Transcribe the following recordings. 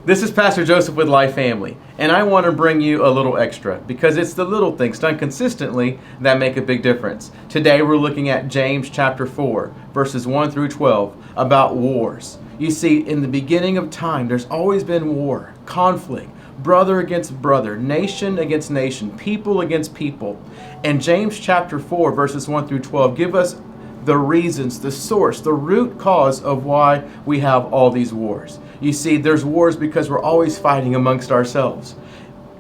This is Pastor Joseph with Life Family, and I want to bring you a little extra because it's the little things done consistently that make a big difference. Today we're looking at James chapter 4, verses 1 through 12, about wars. You see, in the beginning of time, there's always been war, conflict, brother against brother, nation against nation, people against people. And James chapter 4, verses 1 through 12 give us the reasons, the source, the root cause of why we have all these wars. You see, there's wars because we're always fighting amongst ourselves.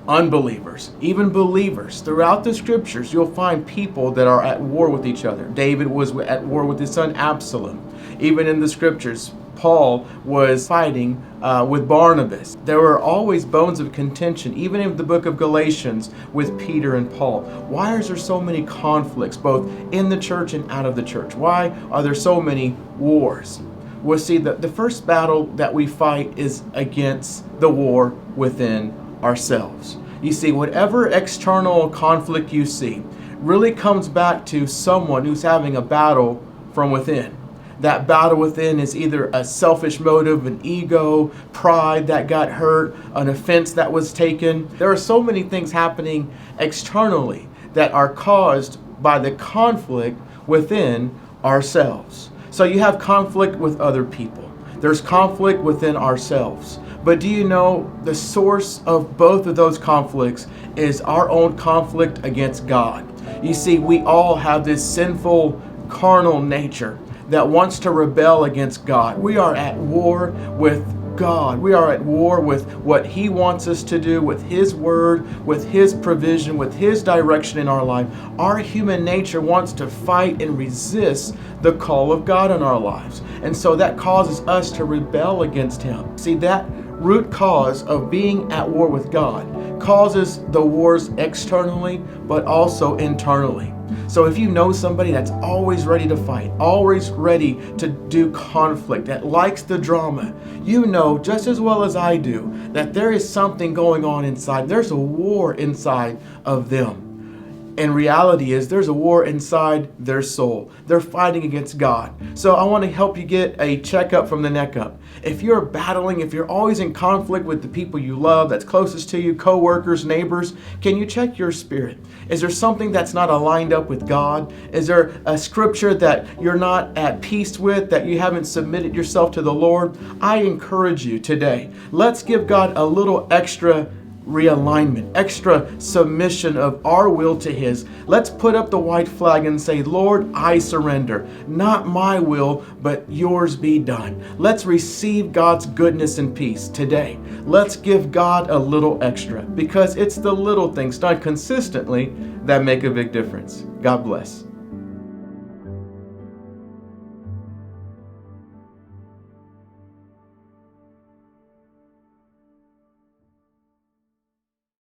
Unbelievers, even believers. Throughout the scriptures, you'll find people that are at war with each other. David was at war with his son Absalom. Even in the scriptures, Paul was fighting with Barnabas. There were always bones of contention, even in the book of Galatians with Peter and Paul. Why is there so many conflicts, both in the church and out of the church? Why are there so many wars? Well, see, the first battle that we fight is against the war within ourselves. You see, whatever external conflict you see really comes back to someone who's having a battle from within. That battle within is either a selfish motive, an ego, pride that got hurt, an offense that was taken. There are so many things happening externally that are caused by the conflict within ourselves. So you have conflict with other people. There's conflict within ourselves. But do you know the source of both of those conflicts is our own conflict against God? You see, we all have this sinful, carnal nature that wants to rebel against God. We are at war with God. We are at war with what He wants us to do, with His word, with His provision, with His direction in our life. Our human nature wants to fight and resist the call of God in our lives. And so that causes us to rebel against Him. See, that root cause of being at war with God causes the wars externally, but also internally. So if you know somebody that's always ready to fight, always ready to do conflict, that likes the drama, you know just as well as I do that there is something going on inside. There's a war inside of them. And reality is there's a war inside their soul. They're fighting against God. So I want to help you get a checkup from the neck up. If you're battling, if you're always in conflict with the people you love, that's closest to you, co-workers, neighbors, can you check your spirit? Is there something that's not aligned up with God? Is there a scripture that you're not at peace with, that you haven't submitted yourself to the Lord? I encourage you today, let's give God a little extra realignment, extra submission of our will to His. Let's put up the white flag and say, Lord, I surrender. Not my will, but yours be done. Let's receive God's goodness and peace today. Let's give God a little extra because it's the little things done consistently that make a big difference. God bless.